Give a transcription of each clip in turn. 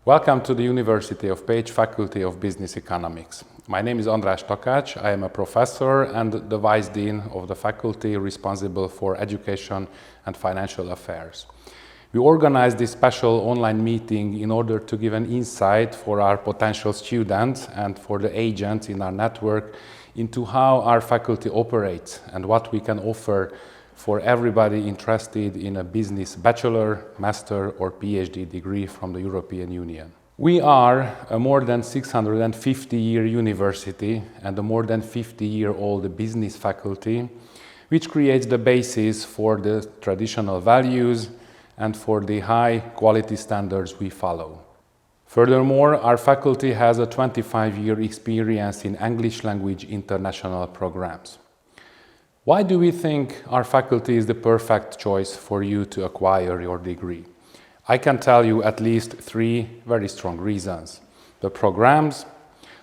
Welcome to the University of Pécs Faculty of Business Economics. My name is András Takács. I am a professor and the Vice Dean of the faculty responsible for education and financial affairs. We organized this special online meeting in order to give an insight for our potential students and for the agents in our network into how our faculty operates and what we can offer for everybody interested in a business bachelor, master or PhD degree from the European Union. We are a more than 650-year university and a more than 50-year-old business faculty, which creates the basis for the traditional values and for the high quality standards we follow. Furthermore, our faculty has a 25-year experience in English language international programs. Why do we think our faculty is the perfect choice for you to acquire your degree? I can tell you at least three very strong reasons: the programs,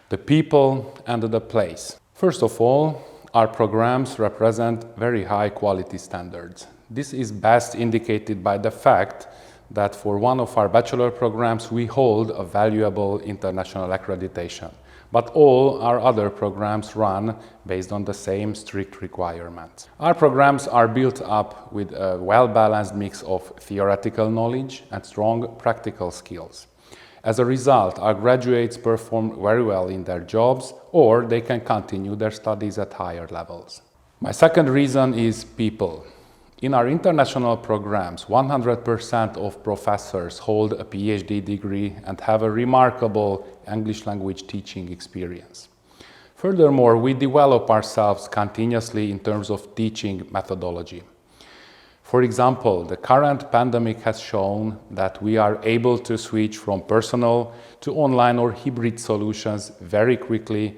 the people, and the place. First of all, our programs represent very high quality standards. This is best indicated by the fact that for one of our bachelor programs we hold a valuable international accreditation. But all our other programs run based on the same strict requirements. Our programs are built up with a well-balanced mix of theoretical knowledge and strong practical skills. As a result, our graduates perform very well in their jobs, or they can continue their studies at higher levels. My second reason is people. In our international programs, 100% of professors hold a PhD degree and have a remarkable English language teaching experience. Furthermore, we develop ourselves continuously in terms of teaching methodology. For example, the current pandemic has shown that we are able to switch from personal to online or hybrid solutions very quickly,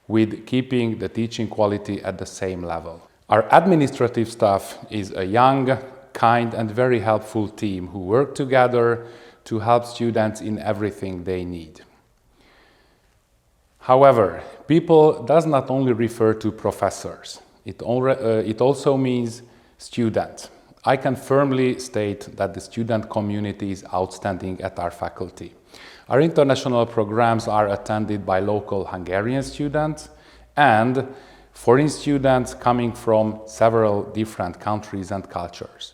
with keeping the teaching quality at the same level. Our administrative staff is a young, kind, and very helpful team who work together to help students in everything they need. However, people does not only refer to professors. It also means students. I can firmly state that the student community is outstanding at our faculty. Our international programs are attended by local Hungarian students and foreign students coming from several different countries and cultures.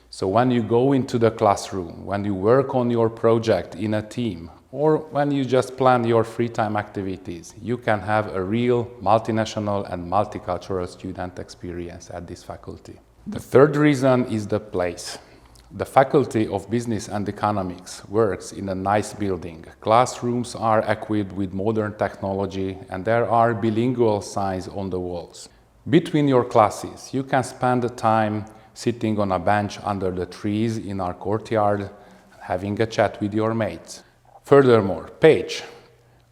So when you go into the classroom, when you work on your project in a team, or when you just plan your free time activities, you can have a real multinational and multicultural student experience at this faculty. The third reason is the place. The Faculty of Business and Economics works in a nice building. Classrooms are equipped with modern technology and there are bilingual signs on the walls. Between your classes, you can spend the time sitting on a bench under the trees in our courtyard, having a chat with your mates. Furthermore, Pécs,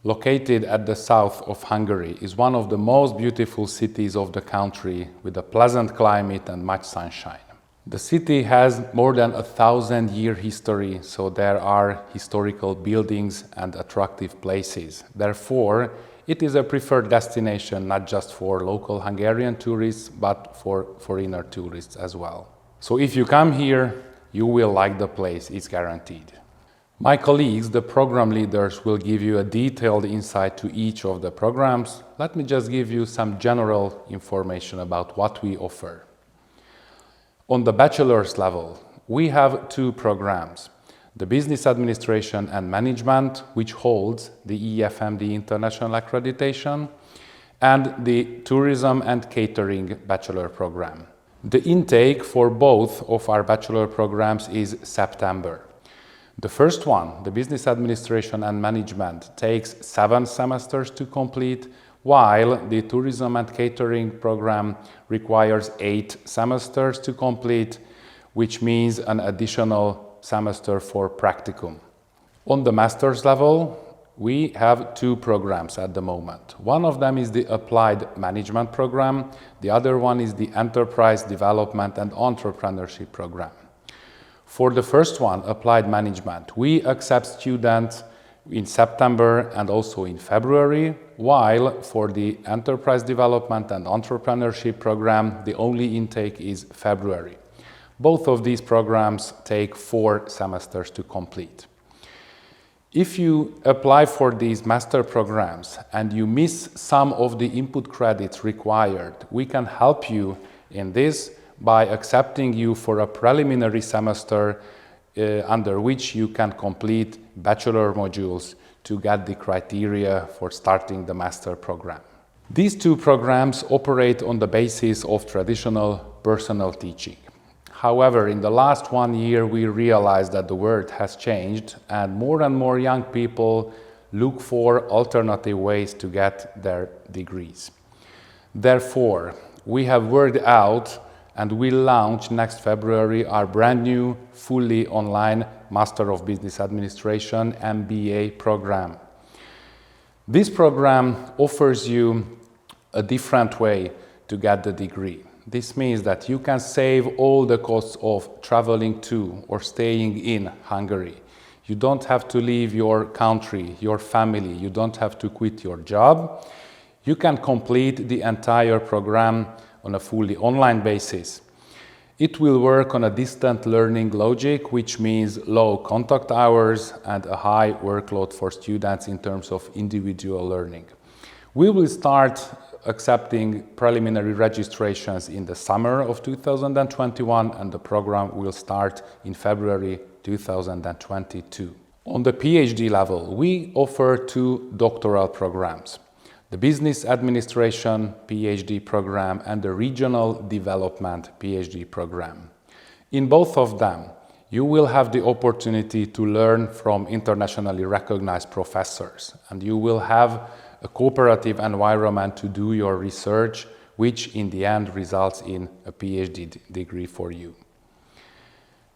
located at the south of Hungary, is one of the most beautiful cities of the country with a pleasant climate and much sunshine. The city has more than 1,000-year history, so there are historical buildings and attractive places. Therefore, it is a preferred destination not just for local Hungarian tourists, but for foreigner tourists as well. So if you come here, you will like the place, it's guaranteed. My colleagues, the program leaders, will give you a detailed insight to each of the programs. Let me just give you some general information about what we offer. On the bachelor's level, we have two programs: the Business Administration and Management, which holds the EFMD International Accreditation, and the Tourism and Catering Bachelor Program. The intake for both of our bachelor programs is September. The first one, the Business Administration and Management, takes 7 semesters to complete, while the Tourism and Catering program requires 8 semesters to complete, which means an additional semester for practicum. On the master's level, we have 2 programs at the moment. One of them is the Applied Management program, the other one is the Enterprise Development and Entrepreneurship program. For the first one, Applied Management, we accept students in September and also in February, while for the Enterprise Development and Entrepreneurship program, the only intake is February. Both of these programs take 4 semesters to complete. If you apply for these master programs and you miss some of the input credits required, we can help you in this by accepting you for a preliminary semester under which you can complete bachelor modules to get the criteria for starting the master program. These two programs operate on the basis of traditional personal teaching. However, in the last 1 year, we realized that the world has changed and more young people look for alternative ways to get their degrees. Therefore, we have worked out and will launch next February our brand new, fully online Master of Business Administration MBA program. This program offers you a different way to get the degree. This means that you can save all the costs of traveling to or staying in Hungary. You don't have to leave your country, your family. You don't have to quit your job. You can complete the entire program on a fully online basis. It will work on a distant learning logic, which means low contact hours and a high workload for students in terms of individual learning. We will start accepting preliminary registrations in the summer of 2021, and the program will start in February 2022. On the PhD level, we offer two doctoral programs: the Business Administration PhD program and the Regional Development PhD program. In both of them, you will have the opportunity to learn from internationally recognized professors, and you will have a cooperative environment to do your research, which in the end results in a PhD degree for you.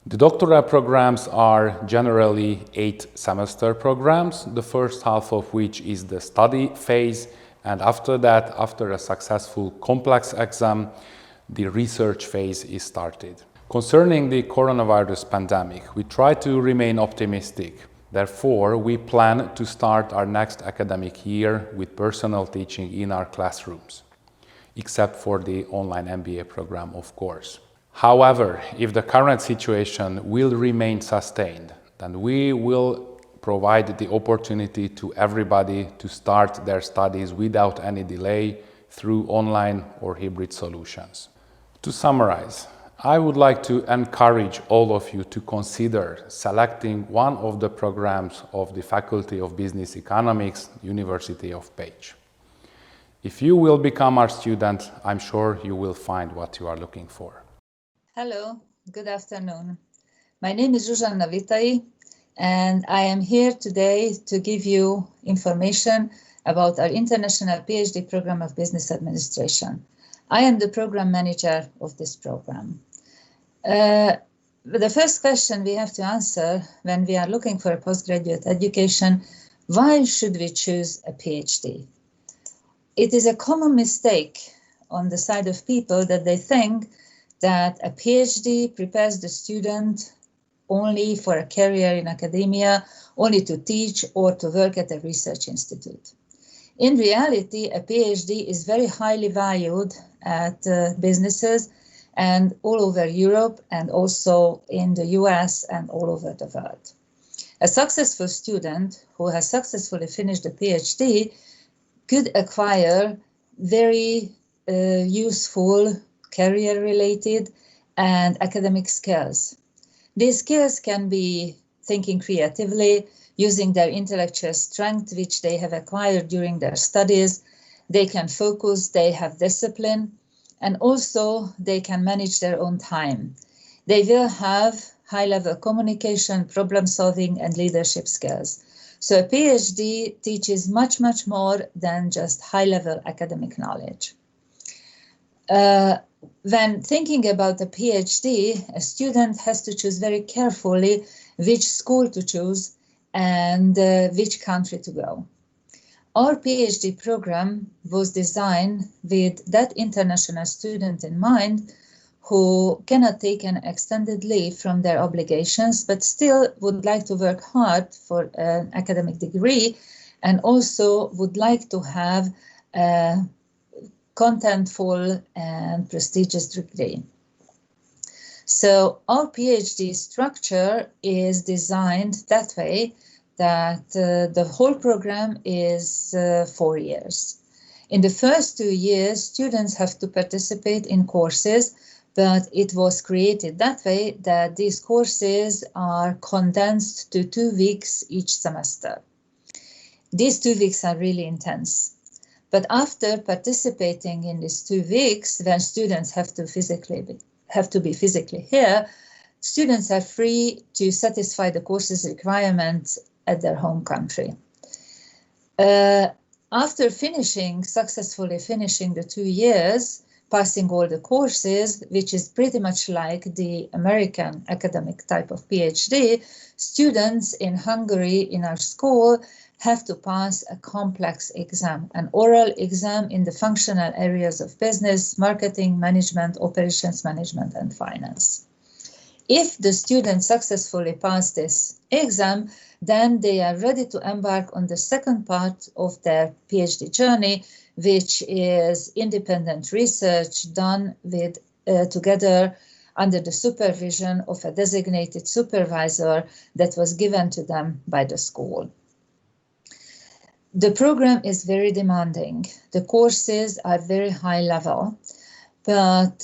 The doctoral programs are generally 8-semester programs, the first half of which is the study phase, and after that, after a successful complex exam, the research phase is started. Concerning the coronavirus pandemic, we try to remain optimistic. Therefore, we plan to start our next academic year with personal teaching in our classrooms, except for the online MBA program, of course. However, if the current situation will remain sustained, then we will provide the opportunity to everybody to start their studies without any delay through online or hybrid solutions. To summarize, I would like to encourage all of you to consider selecting one of the programs of the Faculty of Business Economics, University of Pécs. If you will become our student, I'm sure you will find what you are looking for. Hello, good afternoon. My name is Zsuzsanna Vitai, and I am here today to give you information about our International PhD Program of Business Administration. I am the program manager of this program. The first question we have to answer when we are looking for a postgraduate education, why should we choose a PhD? It is a common mistake on the side of people that they think that a PhD prepares the student only for a career in academia, only to teach or to work at a research institute. In reality, a PhD is very highly valued at businesses and all over Europe and also in the US and all over the world. A successful student who has successfully finished a PhD could acquire very useful career-related and academic skills. These skills can be thinking creatively, using their intellectual strength, which they have acquired during their studies. They can focus, they have discipline, and also they can manage their own time. They will have high-level communication, problem-solving, and leadership skills. So a PhD teaches much more than just high-level academic knowledge. When thinking about a PhD, a student has to choose very carefully which school to choose and which country to go. Our PhD program was designed with that international student in mind who cannot take an extended leave from their obligations, but still would like to work hard for an academic degree and also would like to have a contentful and prestigious degree. So our PhD structure is designed that way that the whole program is 4 years. In the first 2 years, students have to participate in courses, but it was created that way that these courses are condensed to 2 weeks each semester. These 2 weeks are really intense. But after participating in these 2 weeks, when students have to be physically here, students are free to satisfy the course's requirements at their home country. After successfully finishing the 2 years, passing all the courses, which is pretty much like the American academic type of PhD, students in Hungary in our school have to pass a complex exam, an oral exam in the functional areas of business, marketing, management, operations management, and finance. If the students successfully pass this exam, then they are ready to embark on the second part of their PhD journey, which is independent research done with together under the supervision of a designated supervisor that was given to them by the school. The program is very demanding. The courses are very high level, but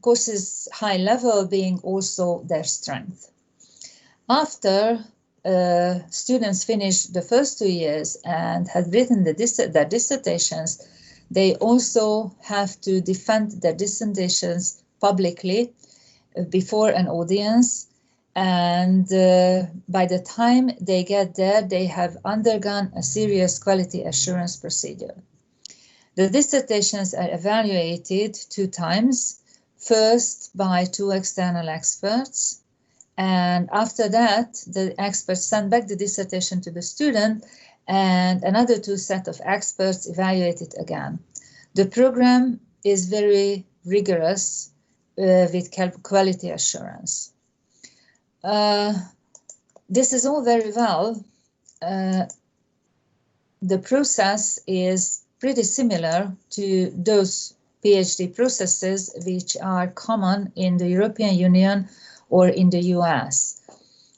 courses high level being also their strength. After students finish the first 2 years and have written their dissertations, they also have to defend their dissertations publicly before an audience. And by the time they get there, they have undergone a serious quality assurance procedure. The dissertations are evaluated 2 times, first by 2 external experts, and after that, the experts send back the dissertation to the student, and another 2 sets of experts evaluate it again. The program is very rigorous with quality assurance. This is all very well. The process is pretty similar to those PhD processes which are common in the European Union or in the US.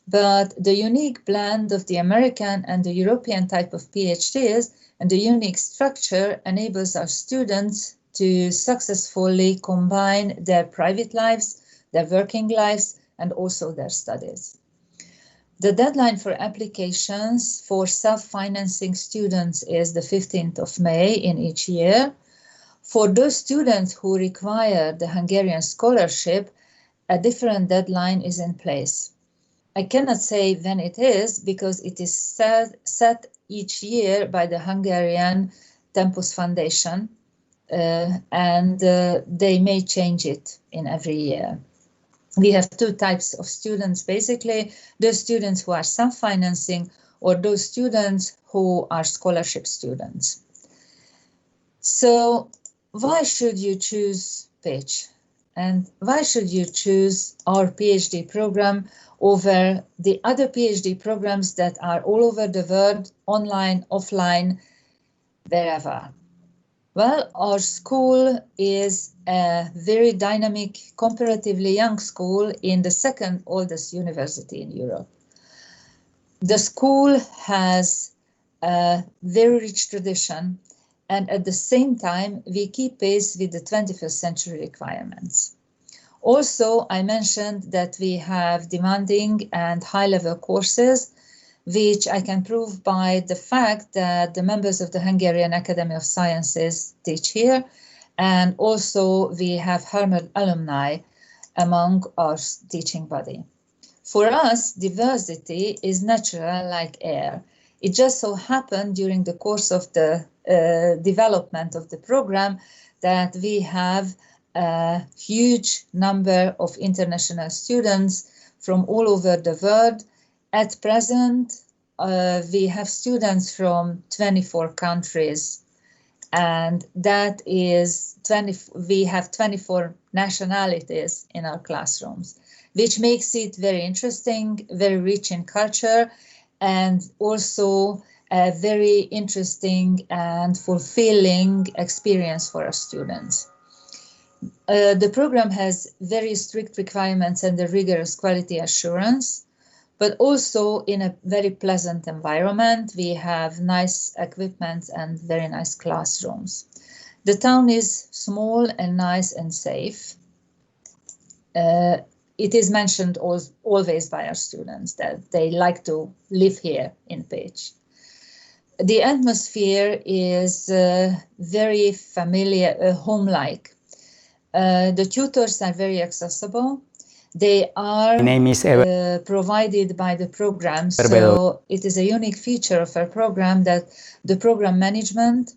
But the unique blend of the American and the European type of PhDs and the unique structure enables our students to successfully combine their private lives, their working lives, and also their studies. The deadline for applications for self-financing students is the 15th of May in each year. For those students who require the Hungarian scholarship, a different deadline is in place. I cannot say when it is because it is set each year by the Hungarian Tempus Foundation, and they may change it in every year. We have 2 types of students, basically, those students who are self-financing or those students who are scholarship students. So why should you choose Pitch? And why should you choose our PhD program over the other PhD programs that are all over the world, online, offline, wherever? Well, our school is a very dynamic, comparatively young school in the 2nd oldest university in Europe. The school has a very rich tradition, and at the same time, we keep pace with the 21st century requirements. Also, I mentioned that we have demanding and high-level courses, which I can prove by the fact that the members of the Hungarian Academy of Sciences teach here, and also we have Harvard alumni among our teaching body. For us, diversity is natural like air. It just so happened during the course of the development of the program that we have a huge number of international students from all over the world. At present, we have students from 24 countries, and that is we have 24 nationalities in our classrooms, which makes it very interesting, very rich in culture, and also a very interesting and fulfilling experience for our students. The program has very strict requirements and a rigorous quality assurance. but also in a very pleasant environment. We have nice equipment and very nice classrooms. The town is small and nice and safe. It is mentioned always by our students that they like to live here in Pécs. The atmosphere is very familiar, home-like. The tutors are very accessible. They are provided by the program, so it is a unique feature of our program that the program management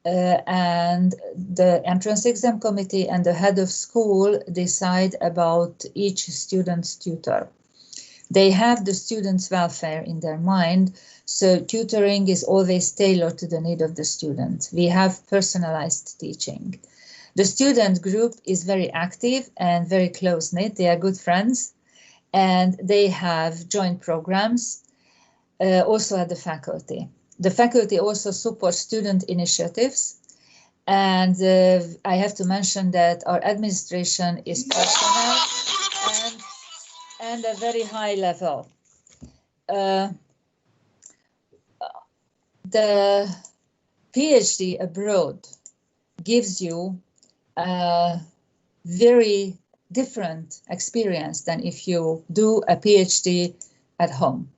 and the entrance exam committee and the head of school decide about each student's tutor. They have the student's welfare in their mind, so tutoring is always tailored to the need of the student. We have personalized teaching. The student group is very active and very close-knit. They are good friends, and they have joint programs also at the faculty. The faculty also supports student initiatives, and I have to mention that our administration is personal and a very high level. The PhD abroad gives you a very different experience than if you do a PhD at home.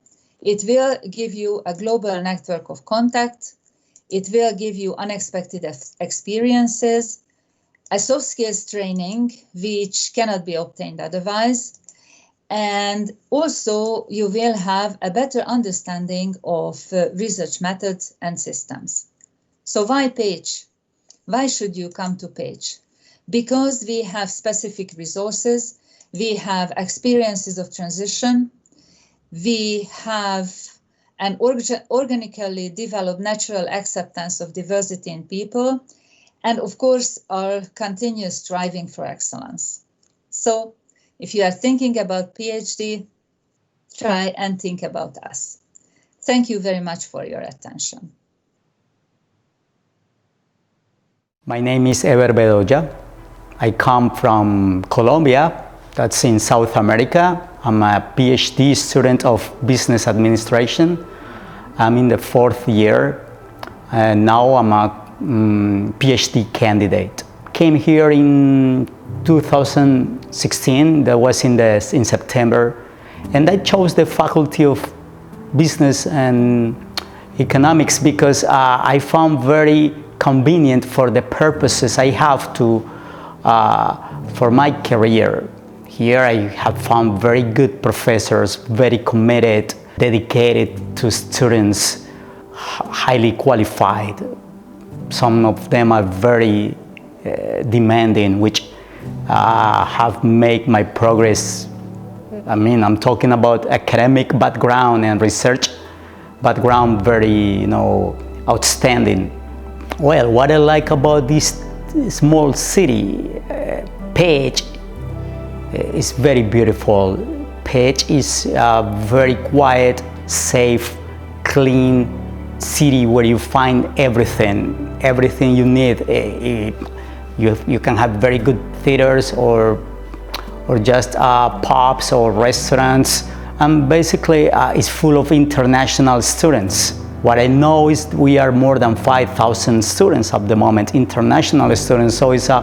It will give you a global network of contact. It will give you unexpected experiences, a soft skills training which cannot be obtained otherwise. And also you will have a better understanding of research methods and systems. So why Pécs? Why should you come to Pécs? Because we have specific resources, we have experiences of transition, we have an organically developed natural acceptance of diversity in people, and of course our continuous striving for excellence. So if you are thinking about PhD, try and think about us. Thank you very much for your attention. My name is Ever Bedoya. I come from Colombia, that's in South America. I'm a PhD student of business administration. I'm in the 4th year, and now I'm a PhD candidate. Came here in 2016, that was in September, and I chose the Faculty of Business and Economics because I found very convenient for the purposes I have to for my career. Here I have found very good professors, very committed, dedicated to students, highly qualified. Some of them are very demanding, which have made my progress. I mean, I'm talking about academic background and research background, very, outstanding. Well, what I like about this small city, Pécs, is very beautiful. Pécs is a very quiet, safe, clean city where you find everything you need. You can have very good theaters or just pubs or restaurants, and basically it's full of international students. What I know is we are more than 5,000 students at the moment, international students, so it's a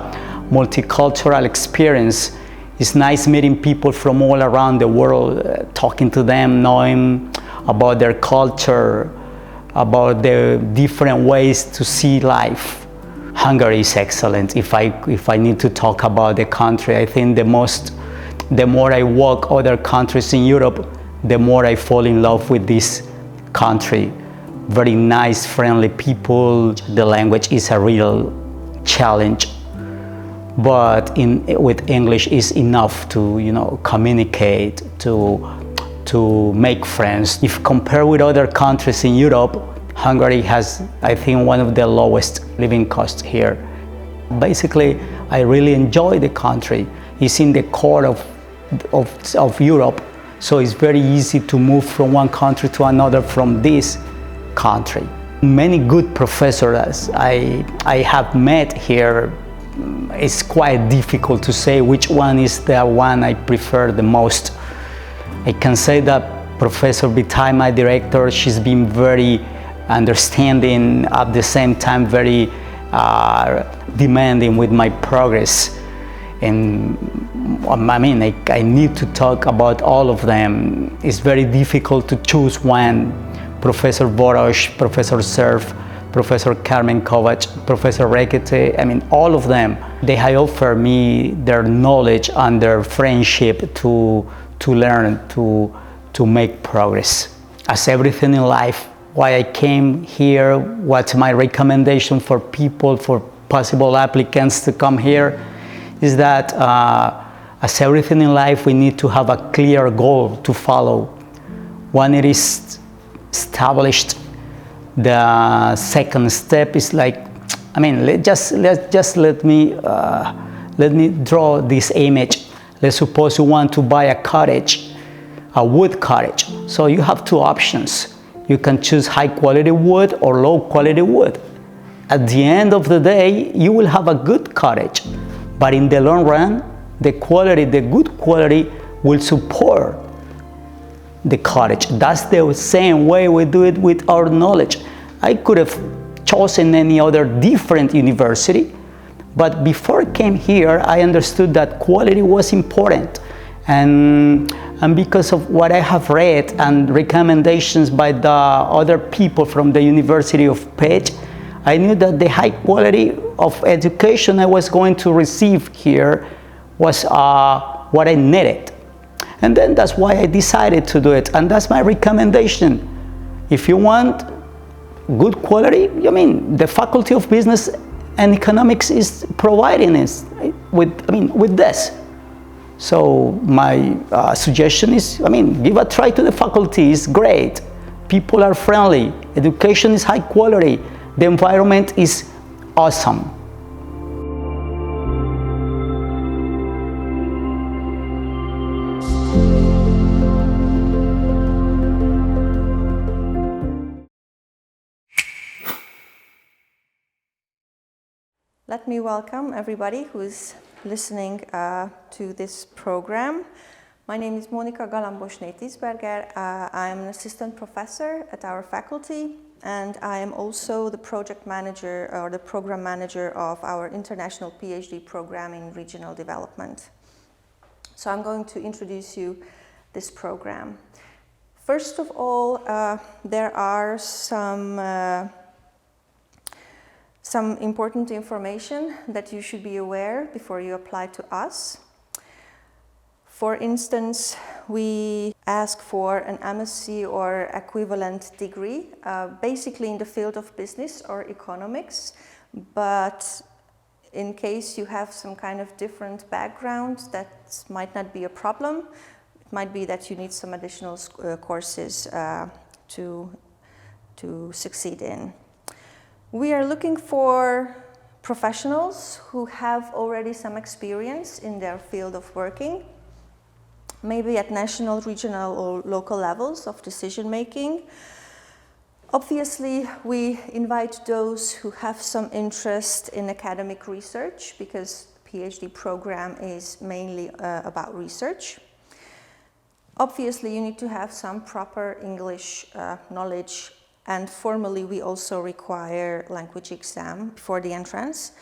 multicultural experience. It's nice meeting people from all around the world, talking to them, knowing about their culture, about the different ways to see life. Hungary is excellent. If I need to talk about the country, I think the more I walk other countries in Europe, the more I fall in love with this country. Very nice, friendly people. The language is a real challenge, but with English is enough to communicate, to make friends. If compared with other countries in Europe, Hungary has, I think, one of the lowest living costs here. Basically, I really enjoy the country. It's in the core of Europe, so it's very easy to move from one country to another from this country. Many good professors I have met here. It's quite difficult to say which one is the one I prefer the most. I can say that Professor Vitai, my director, she's been very understanding, at the same time very demanding with my progress. And I mean, I need to talk about all of them. It's very difficult to choose one. Professor Boros, Professor Cerf, Professor Carmen Kovac, Professor Rekete, I mean, all of them, they have offered me their knowledge and their friendship to learn, to make progress. As everything in life, why I came here, what's my recommendation for people, for possible applicants to come here, is that as everything in life, we need to have a clear goal to follow. When it is established, the second step is like, I mean, let me draw this image. Let's suppose you want to buy a cottage, a wood cottage. So you have two options. You can choose high quality wood or low quality wood. At the end of the day, you will have a good cottage, but in the long run, the good quality will support the cottage. That's the same way we do it with our knowledge. I could have chosen any other different university, but before I came here, I understood that quality was important. And because of what I have read and recommendations by the other people from the University of Page, I knew that the high quality of education I was going to receive here was what I needed. And then that's why I decided to do it. And that's my recommendation. If you want good quality, I mean, the Faculty of Business and Economics is providing us with this. So my suggestion is, I mean, give a try to the faculty. It's great. People are friendly. Education is high quality. The environment is awesome. Let me welcome everybody who's listening to this program. My name is Monika Galambos-Nétisberger. I'm an assistant professor at our faculty, and I am also the project manager or the program manager of our international PhD program in regional development. So I'm going to introduce you this program. First of all, there are some important information that you should be aware before you apply to us. For instance, we ask for an MSc or equivalent degree, basically in the field of business or economics, but in case you have some kind of different background, that might not be a problem. It might be that you need some additional courses to succeed in. We are looking for professionals who have already some experience in their field of working, maybe at national, regional, or local levels of decision making. Obviously, we invite those who have some interest in academic research, because the PhD program is mainly about research. Obviously, you need to have some proper English knowledge. And formally, we also require language exam for the entrance.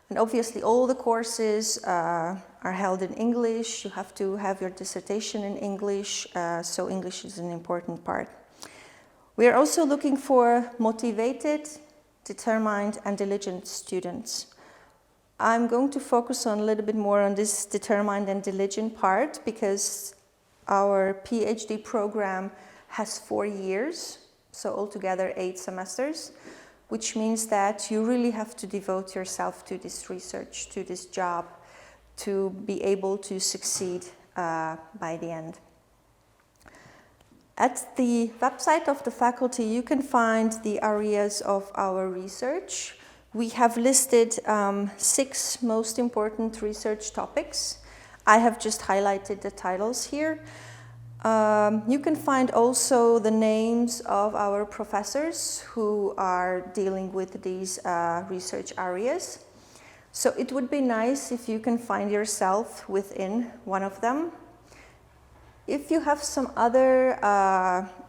And obviously, all the courses are held in English. You have to have your dissertation in English, so English is an important part. We are also looking for motivated, determined, and diligent students. I'm going to focus on a little bit more on this determined and diligent part, because our PhD program has 4 years. So altogether 8 semesters, which means that you really have to devote yourself to this research, to this job, to be able to succeed by the end. At the website of the faculty, you can find the areas of our research. We have listed 6 most important research topics. I have just highlighted the titles here. You can find also the names of our professors who are dealing with these research areas. So it would be nice if you can find yourself within one of them. If you have some other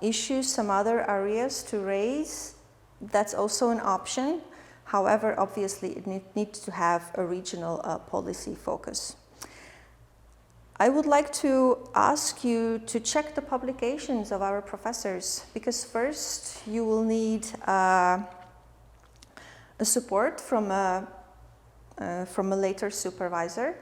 issues, some other areas to raise, that's also an option. However, obviously it needs to have a regional policy focus. I would like to ask you to check the publications of our professors, because first you will need a support from a later supervisor,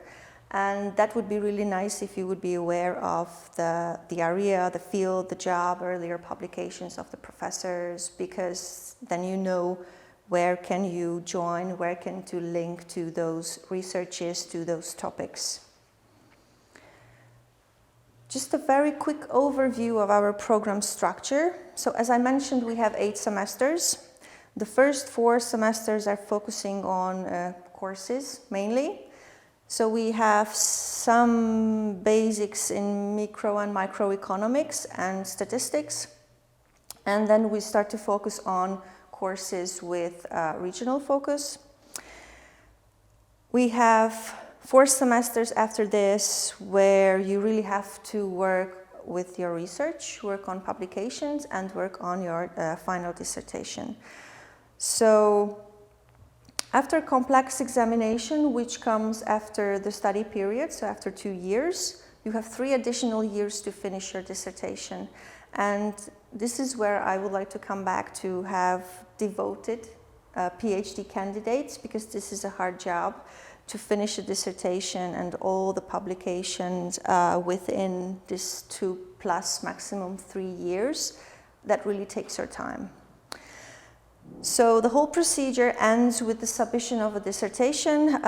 and that would be really nice if you would be aware of the area, the field, the job, earlier publications of the professors, because then you know where can you join, where can you link to those researches, to those topics. Just a very quick overview of our program structure. So as I mentioned, we have 8 semesters. The first 4 semesters are focusing on courses mainly. So we have some basics in micro and microeconomics and statistics. And then we start to focus on courses with regional focus. We have 4 semesters after this where you really have to work with your research, work on publications, and work on your final dissertation. So after complex examination, which comes after the study period, so after 2 years, you have 3 additional years to finish your dissertation. And this is where I would like to come back to have devoted PhD candidates, because this is a hard job to finish a dissertation and all the publications within this 2+ maximum 3 years. That really takes your time. So the whole procedure ends with the submission of a dissertation.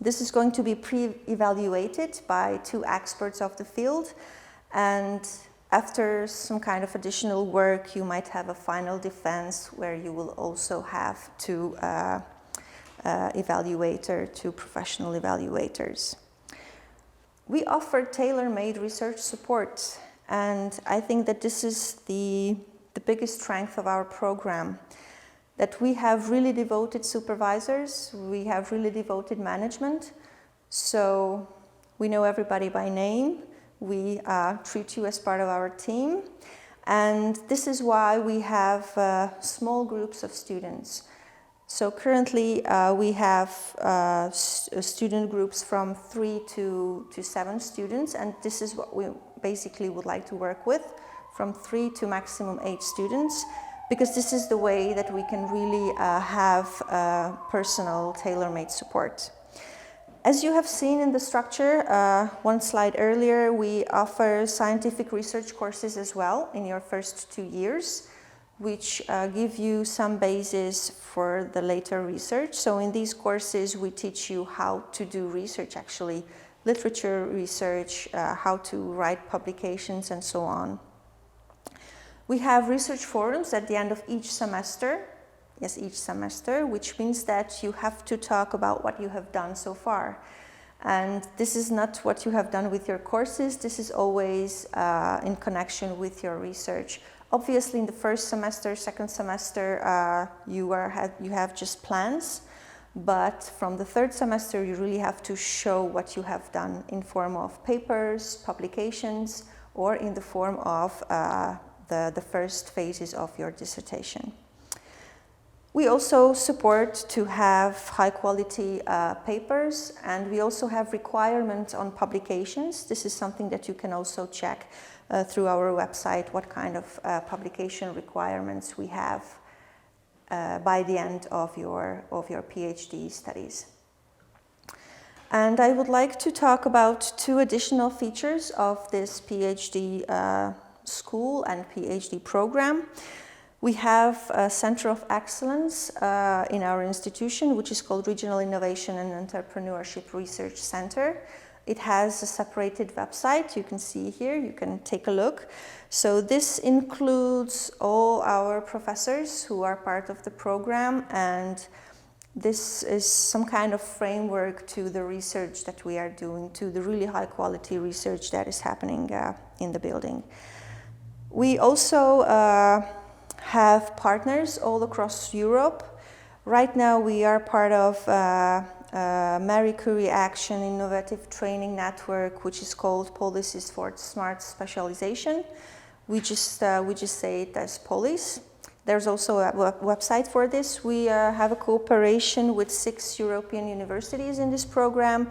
This is going to be pre-evaluated by 2 experts of the field, and after some kind of additional work, you might have a final defense where you will also have to evaluator, 2 professional evaluators. We offer tailor-made research support, and I think that this is the biggest strength of our program, that we have really devoted supervisors, we have really devoted management, so we know everybody by name, we treat you as part of our team, and this is why we have small groups of students. So currently we have student groups from 3 to 7 students, and this is what we basically would like to work with, from 3 to maximum 8 students, because this is the way that we can really have personal tailor-made support. As you have seen in the structure, 1 slide earlier, we offer scientific research courses as well in your first 2 years, which give you some basis for the later research. So in these courses, we teach you how to do research, actually, literature research, how to write publications, and so on. We have research forums at the end of each semester. Yes, each semester, which means that you have to talk about what you have done so far. And this is not what you have done with your courses, this is always in connection with your research. Obviously, in the first semester, second semester, you have just plans, but from the third semester, you really have to show what you have done in form of papers, publications, or in the form of the first phases of your dissertation. We also support to have high quality papers, and we also have requirements on publications. This is something that you can also check through our website, what kind of publication requirements we have by the end of your PhD studies. And I would like to talk about 2 additional features of this PhD school and PhD program. We have a Center of Excellence in our institution, which is called Regional Innovation and Entrepreneurship Research Center. It has a separated website, you can see here, you can take a look. So this includes all our professors who are part of the program, and this is some kind of framework to the research that we are doing, to the really high quality research that is happening in the building. We also have partners all across Europe. Right now we are part of Marie Curie Action Innovative Training Network, which is called Policies for Smart Specialization. We just say it as Polis. There's also a website for this. We have a cooperation with 6 European universities in this program,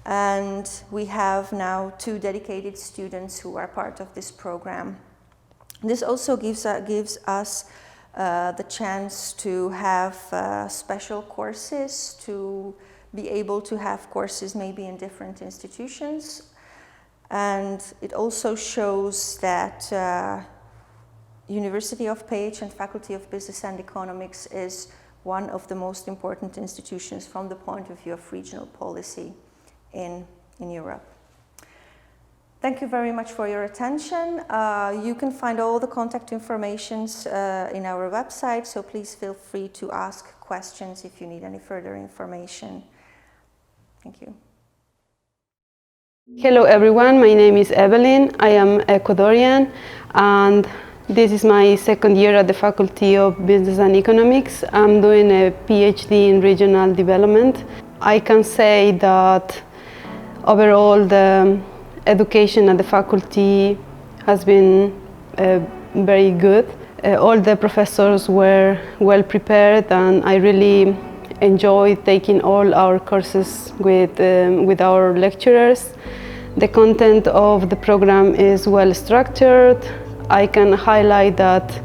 and we have now 2 dedicated students who are part of this program. This also gives us the chance to have special courses, to be able to have courses maybe in different institutions. And it also shows that University of Pécs and Faculty of Business and Economics is one of the most important institutions from the point of view of regional policy in Europe. Thank you very much for your attention. You can find all the contact informations in our website, so please feel free to ask questions if you need any further information. Thank you. Hello everyone, my name is Evelyn. I am Ecuadorian and this is my second year at the Faculty of Business and Economics. I'm doing a PhD in regional development. I can say that overall the education at the faculty has been very good. All the professors were well prepared and I really enjoyed taking all our courses with our lecturers. The content of the program is well structured. I can highlight that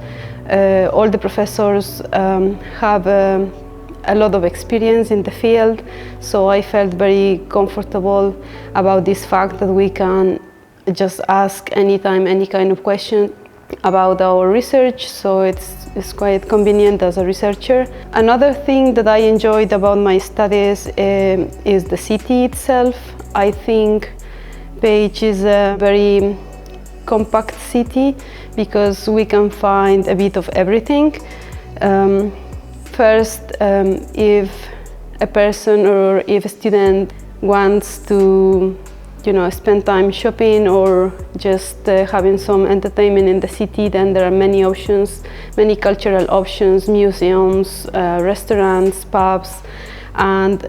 all the professors have a lot of experience in the field, so I felt very comfortable about this fact that we can just ask anytime any kind of question about our research, so it's quite convenient as a researcher. Another thing that I enjoyed about my studies is the city itself. I think Pécs is a very compact city because we can find a bit of everything. First, if a person or if a student wants to spend time shopping or just having some entertainment in the city, then there are many options, many cultural options, museums, restaurants, pubs, and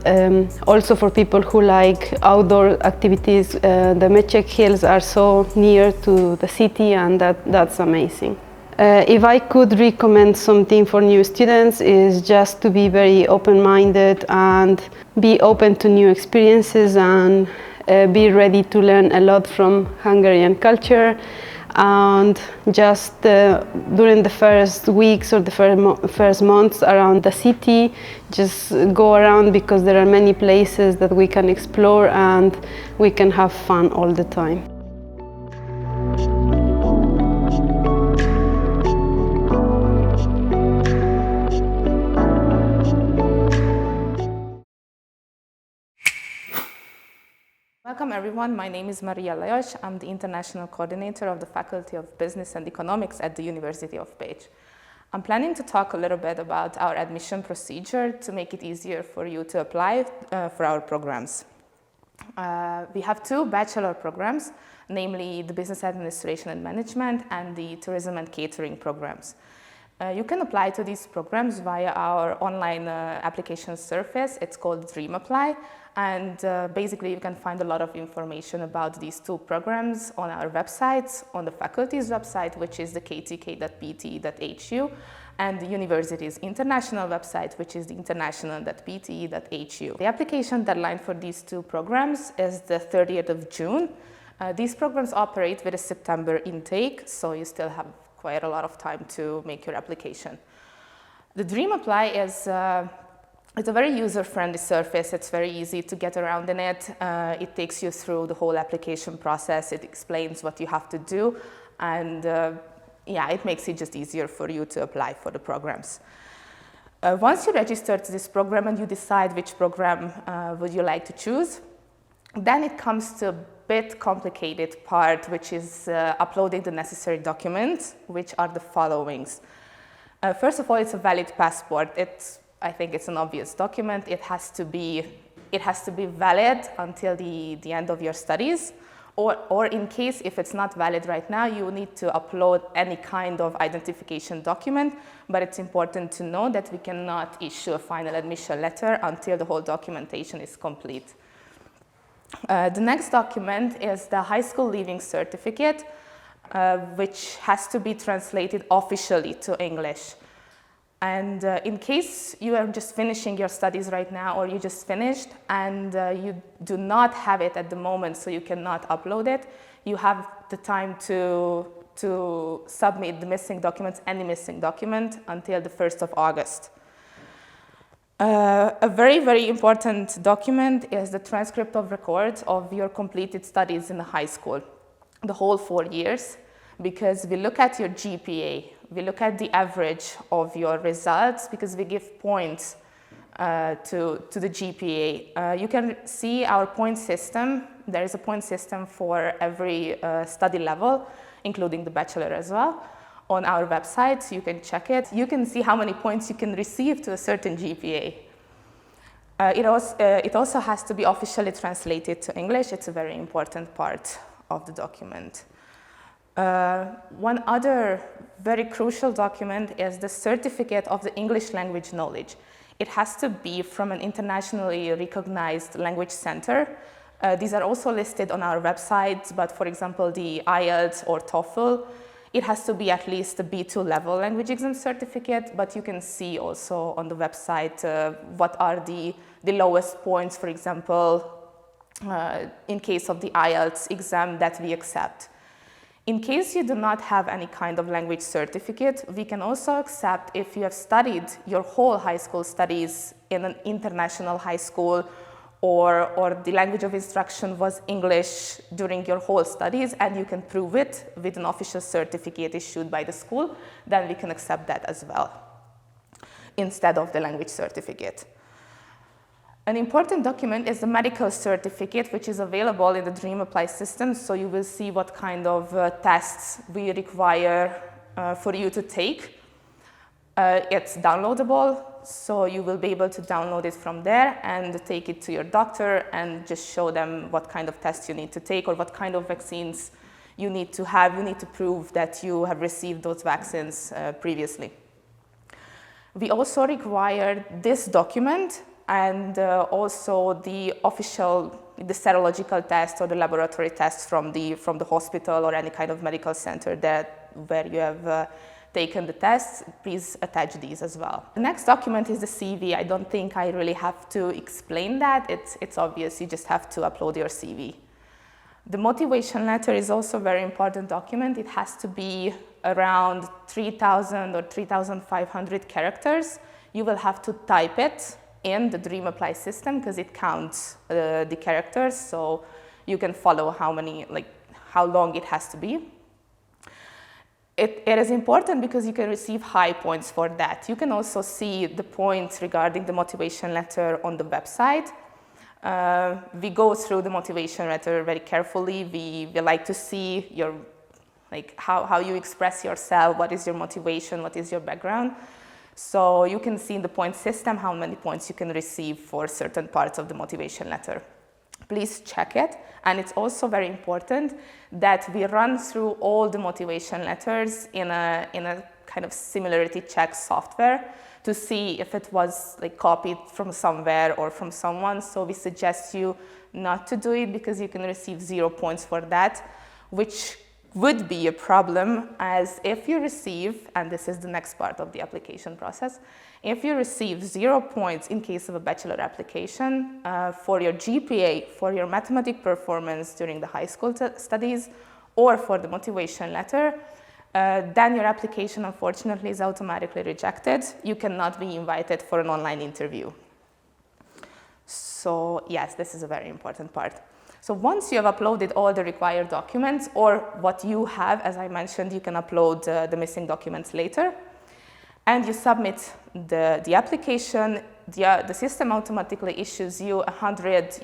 also for people who like outdoor activities, the Meček Hills are so near to the city, and that's amazing. If I could recommend something for new students, is just to be very open-minded and be open to new experiences and be ready to learn a lot from Hungarian culture. And just during the first weeks or the first months around the city, just go around because there are many places that we can explore and we can have fun all the time. Welcome everyone, my name is Maria Lajos. I'm the International Coordinator of the Faculty of Business and Economics at the University of Pécs. I'm planning to talk a little bit about our admission procedure to make it easier for you to apply for our programs. We have 2 bachelor programs, namely the Business Administration and Management and the Tourism and Catering programs. You can apply to these programs via our online application surface. It's called Dream Apply. And basically you can find a lot of information about these 2 programs on our websites, on the faculty's website, which is the ktk.pt.hu, and the university's international website, which is the international.pt.hu. The application deadline for these 2 programs is the 30th of June. These programs operate with a September intake, so you still have quite a lot of time to make your application. The Dream Apply is it's a very user-friendly surface. It's very easy to get around in it. It takes you through the whole application process. It explains what you have to do, and yeah, it makes it just easier for you to apply for the programs. Once you register to this program and you decide which program would you like to choose, then it comes to a bit complicated part, which is uploading the necessary documents, which are the followings. First of all, it's a valid passport. I think it's an obvious document. It has to be valid until the end of your studies. Or in case if it's not valid right now, you need to upload any kind of identification document, but it's important to know that we cannot issue a final admission letter until the whole documentation is complete. The next document is the high school leaving certificate, which has to be translated officially to English. And in case you are just finishing your studies right now, or you just finished and you do not have it at the moment, so you cannot upload it, you have the time to submit the missing documents, any missing document, until the 1st of August. A very, very important document is the transcript of records of your completed studies in the high school, the whole 4 years, because we look at your GPA. We look at the average of your results because we give points to the GPA. You can see our point system. There is a point system for every study level, including the bachelor as well, on our website. So you can check it. You can see how many points you can receive to a certain GPA. It also has to be officially translated to English. It's a very important part of the document. One other very crucial document is the certificate of the English language knowledge. It has to be from an internationally recognized language center. These are also listed on our website, but for example, the IELTS or TOEFL, it has to be at least a B2 level language exam certificate, but you can see also on the website what are the lowest points, for example, in case of the IELTS exam that we accept. In case you do not have any kind of language certificate, we can also accept if you have studied your whole high school studies in an international high school, or the language of instruction was English during your whole studies, and you can prove it with an official certificate issued by the school, then we can accept that as well, instead of the language certificate. An important document is the medical certificate, which is available in the Dream Apply system, so you will see what kind of tests we require for you to take. It's downloadable, so you will be able to download it from there and take it to your doctor and just show them what kind of tests you need to take or what kind of vaccines you need to have. You need to prove that you have received those vaccines previously. We also require this document and also the serological test or the laboratory tests from the hospital or any kind of medical center where you have taken the tests. Please attach these as well. The next document is the CV. I don't think I really have to explain that. It's obvious. You just have to upload your CV. The motivation letter is also a very important document. It has to be around 3,000 or 3,500 characters. You will have to type it in the Dream Apply system because it counts the characters, so you can follow how long it has to be. It is important because you can receive high points for that. You can also see the points regarding the motivation letter on the website. We go through the motivation letter very carefully. We like to see how you express yourself, what is your motivation, what is your background. So you can see in the point system how many points you can receive for certain parts of the motivation letter. Please check it. And it's also very important that we run through all the motivation letters in a kind of similarity check software to see if it was copied from somewhere or from someone. So we suggest you not to do it because you can receive 0 points for that, which would be a problem, as if you receive, and this is the next part of the application process, if you receive 0 points in case of a bachelor application for your GPA, for your mathematics performance during the high school studies, or for the motivation letter, then your application unfortunately is automatically rejected. You cannot be invited for an online interview. So yes, this is a very important part. So once you have uploaded all the required documents, or what you have, as I mentioned, you can upload the missing documents later, and you submit the application, the system automatically issues you €100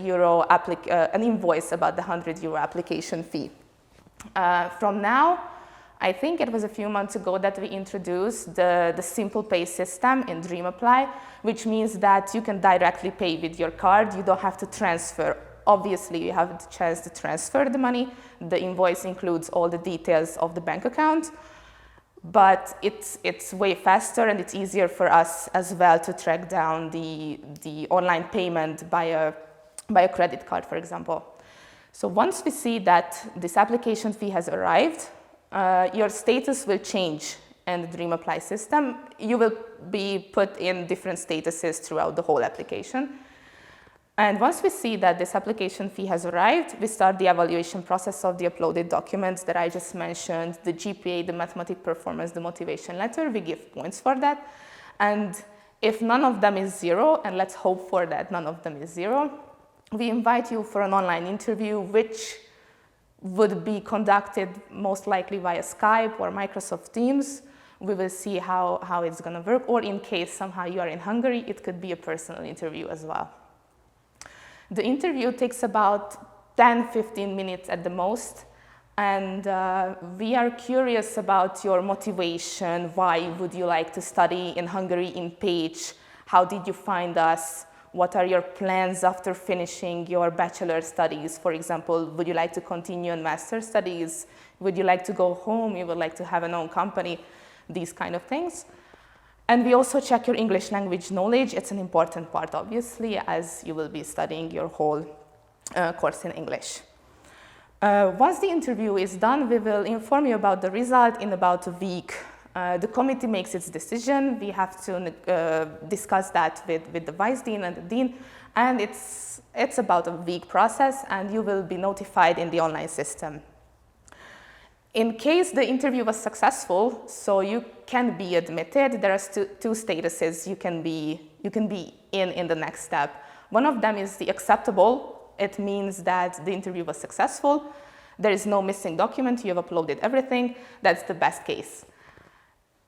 an invoice about the €100 application fee. From now, I think it was a few months ago that we introduced the simple pay system in Dream Apply, which means that you can directly pay with your card. You don't have to transfer obviously you have the chance to transfer the money. The invoice includes all the details of the bank account, but it's way faster and it's easier for us as well to track down the online payment by a credit card, for example. So once we see that this application fee has arrived, your status will change in the Dream Apply system. You will be put in different statuses throughout the whole application. And once we see that this application fee has arrived, we start the evaluation process of the uploaded documents that I just mentioned, the GPA, the mathematics performance, the motivation letter. We give points for that. And if none of them is 0, and let's hope for that none of them is 0, we invite you for an online interview, which would be conducted most likely via Skype or Microsoft Teams. We will see how it's going to work. Or in case somehow you are in Hungary, it could be a personal interview as well. The interview takes about 10-15 minutes at the most, and we are curious about your motivation. Why would you like to study in Hungary in Pécs? How did you find us? What are your plans after finishing your bachelor studies? For example, would you like to continue in master studies? Would you like to go home? You would like to have an own company? These kind of things. And we also check your English language knowledge. It's an important part, obviously, as you will be studying your whole course in English. Once the interview is done, we will inform you about the result in about a week. The committee makes its decision. We have to discuss that with the vice dean and the dean, and it's about a week process, and you will be notified in the online system. In case the interview was successful, so you can be admitted, there are two statuses you can be in the next step. One of them is the acceptable. It means that the interview was successful. There is no missing document. You have uploaded everything. That's the best case.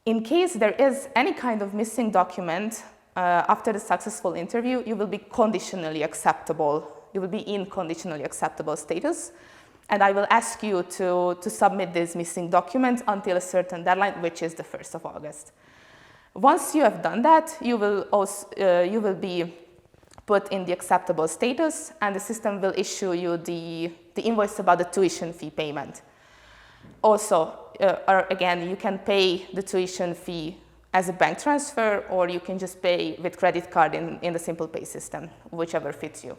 In case there is any kind of missing document after the successful interview, you will be conditionally acceptable. You will be in conditionally acceptable status. And I will ask you to submit this missing document until a certain deadline, which is the 1st of August. Once you have done that, you will be put in the acceptable status, and the system will issue you the invoice about the tuition fee payment. Also, again, you can pay the tuition fee as a bank transfer, or you can just pay with credit card in the Simple Pay system, whichever fits you.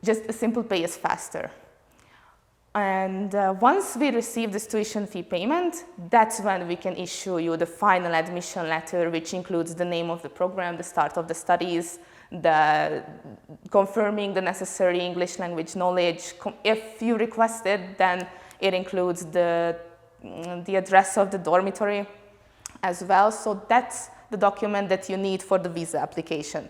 Just a Simple Pay is faster. And once we receive this tuition fee payment, that's when we can issue you the final admission letter, which includes the name of the program, the start of the studies, confirming the necessary English language knowledge. If you request it, then it includes the address of the dormitory as well. So that's the document that you need for the visa application.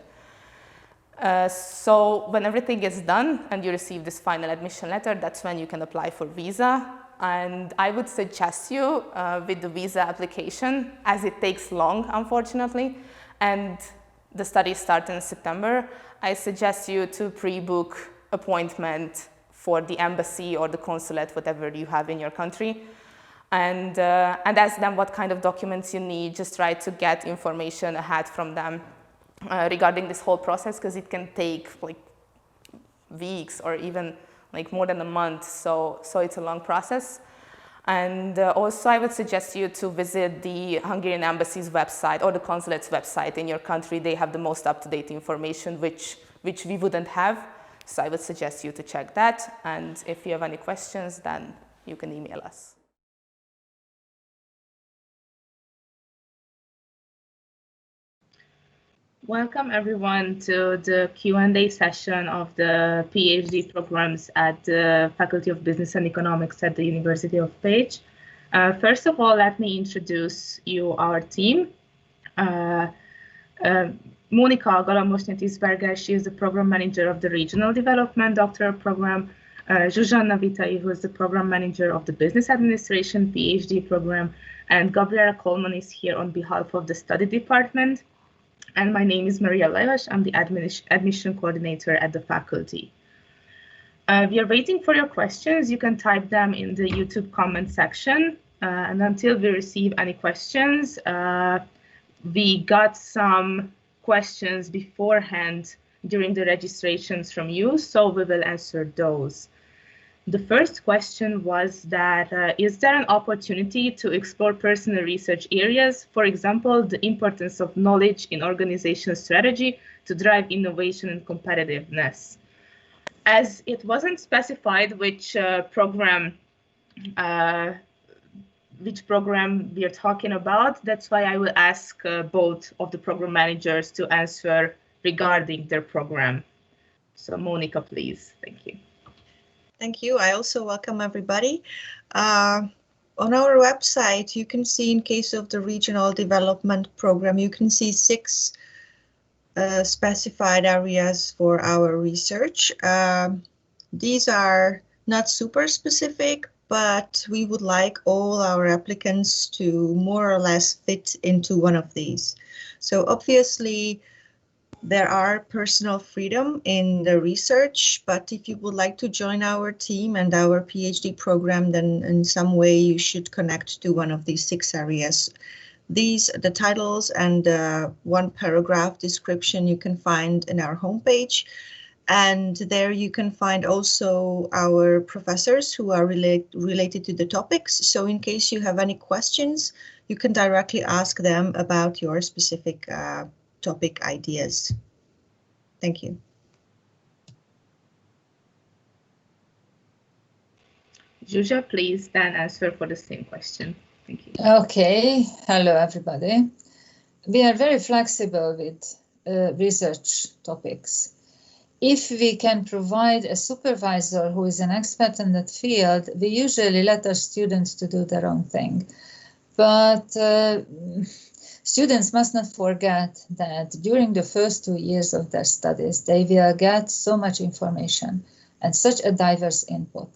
So when everything is done and you receive this final admission letter, that's when you can apply for visa. And I would suggest you with the visa application, as it takes long, unfortunately, and the studies start in September, I suggest you to pre-book appointment for the embassy or the consulate, whatever you have in your country. And ask them what kind of documents you need. Just try to get information ahead from them regarding this whole process, because it can take like weeks or even like more than a month. So it's a long process. And also I would suggest you to visit the Hungarian embassy's website or the consulate's website in your country. They have the most up-to-date information, which we wouldn't have. So I would suggest you to check that. And if you have any questions, then you can email us. Welcome everyone to the Q&A session of the PhD programs at the Faculty of Business and Economics at the University of Pécs. First of all, let me introduce you our team. Monika Galambosnyi-Tisberger, she is the program manager of the Regional Development Doctoral Program. Zsuzsanna Vitai, who is the program manager of the Business Administration PhD program. And Gabriela Coleman is here on behalf of the study department. And my name is Maria Lajos. I'm the admission coordinator at the faculty. We are waiting for your questions. You can type them in the YouTube comment section. And until we receive any questions, we got some questions beforehand during the registrations from you, so we will answer those. The first question was that is there an opportunity to explore personal research areas, for example, the importance of knowledge in organizational strategy to drive innovation and competitiveness? As it wasn't specified which program we are talking about, that's why I will ask both of the program managers to answer regarding their program. So Monica, please. Thank you. Thank you. I also welcome everybody. On our website, you can see, in case of the regional development program, you can see 6 specified areas for our research. These are not super specific, but we would like all our applicants to more or less fit into one of these. So obviously, there are personal freedom in the research, but if you would like to join our team and our PhD program, then in some way you should connect to one of these 6 areas. The titles and 1 paragraph description you can find in our homepage. And there you can find also our professors who are related to the topics. So in case you have any questions, you can directly ask them about your specific topic ideas. Thank you. Zsuzsa, please then answer for the same question. Thank you. Okay, hello everybody. We are very flexible with research topics. If we can provide a supervisor who is an expert in that field, we usually let our students to do their own thing. But students must not forget that during the first 2 years of their studies, they will get so much information and such a diverse input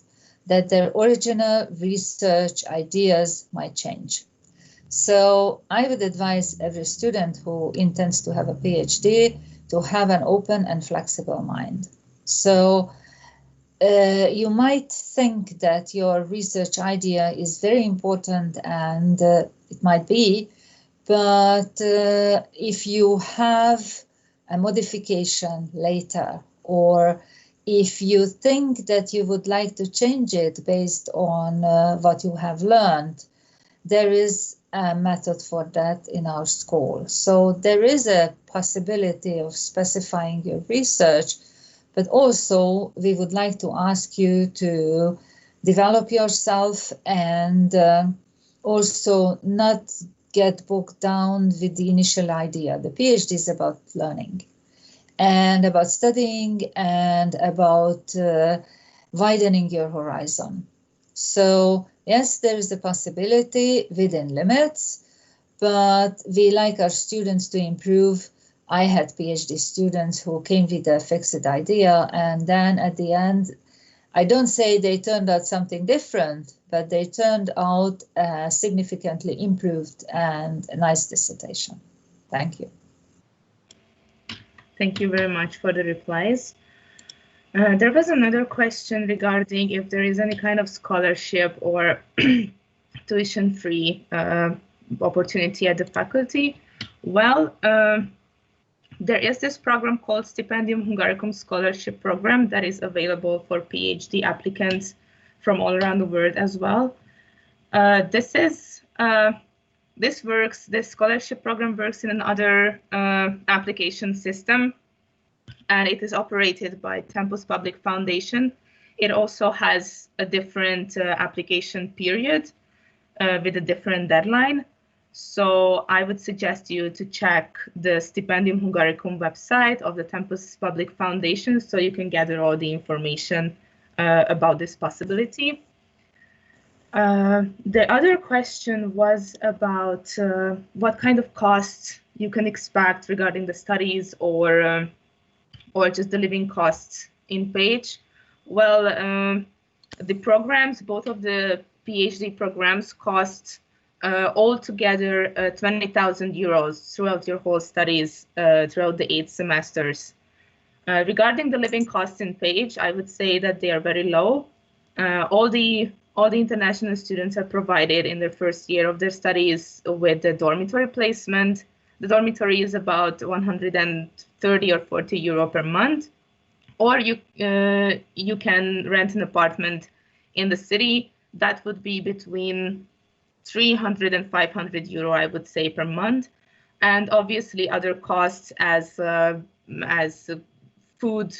that their original research ideas might change. So I would advise every student who intends to have a PhD to have an open and flexible mind. So you might think that your research idea is very important, and it might be, but if you have a modification later, or if you think that you would like to change it based on what you have learned, there is a method for that in our school. So there is a possibility of specifying your research, but also we would like to ask you to develop yourself and also not get bogged down with the initial idea. The PhD is about learning and about studying and about widening your horizon. So yes, there is a possibility within limits, but we like our students to improve. I had PhD students who came with a fixed idea, and then at the end, I don't say they turned out something different, but they turned out significantly improved and a nice dissertation. Thank you. Thank you very much for the replies. There was another question regarding if there is any kind of scholarship or tuition-free opportunity at the faculty. Well, there is this program called Stipendium Hungaricum Scholarship Program that is available for PhD applicants from all around the world as well. This scholarship program works in another application system, and it is operated by Tempus Public Foundation. It also has a different application period with a different deadline. So I would suggest you to check the Stipendium Hungaricum website of the Tempus Public Foundation so you can gather all the information about this possibility. The other question was about what kind of costs you can expect regarding the studies or just the living costs in Pécs. Well, the programs, both of the PhD programs cost altogether 20,000 euros throughout your whole studies, throughout the 8 semesters. Regarding the living costs in Pécs, I would say that they are very low. All the international students are provided in their first year of their studies with the dormitory placement, the dormitory is about 130 or 40 euro per month, or you can rent an apartment in the city. That would be between 300 and 500 euro, I would say, per month. And obviously other costs as food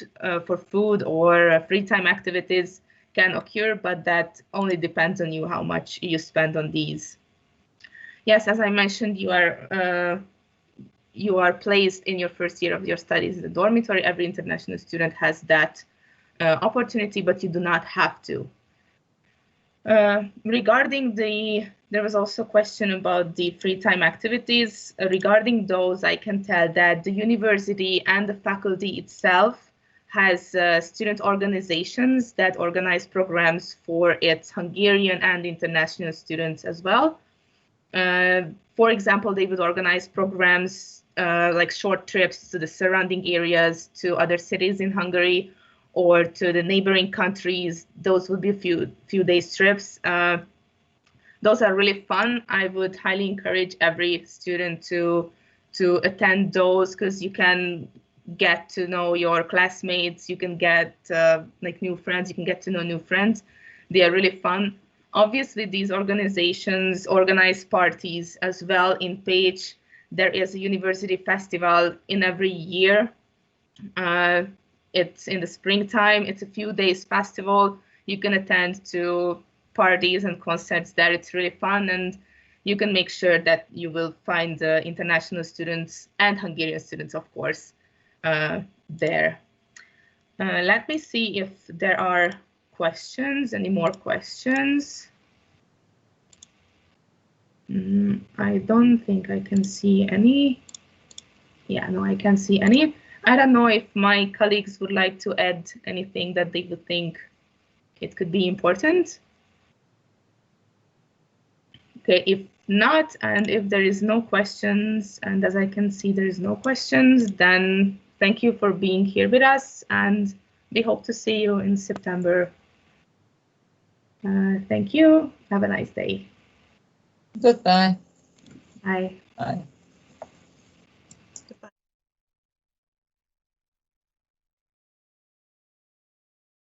for food or free time activities can occur, but that only depends on you how much you spend on these. Yes, as I mentioned, you are placed in your first year of your studies in the dormitory. Every international student has that opportunity, but you do not have to. Regarding there was also a question about the free time activities. Regarding those, I can tell that the university and the faculty itself has student organizations that organize programs for its Hungarian and international students as well. For example, they would organize programs like short trips to the surrounding areas, to other cities in Hungary, or to the neighboring countries. Those would be few days trips. Those are really fun. I would highly encourage every student to attend those, because you can get to know your classmates, you can get like new friends, you can get to know new friends. They are really fun. Obviously, these organizations organize parties as well in Pécs. There is a university festival in every year. It's in the springtime. It's a few days festival. You can attend to parties and concerts there. It's really fun, and you can make sure that you will find international students and Hungarian students, of course, there. Let me see if there are questions, any more questions. I don't think I can see any. Yeah, no, I can't see any. I don't know if my colleagues would like to add anything that they would think it could be important. Okay, if not, and if there is no questions, and as I can see there is no questions, then thank you for being here with us, and we hope to see you in September. Thank you. Have a nice day. Goodbye. Bye. Bye.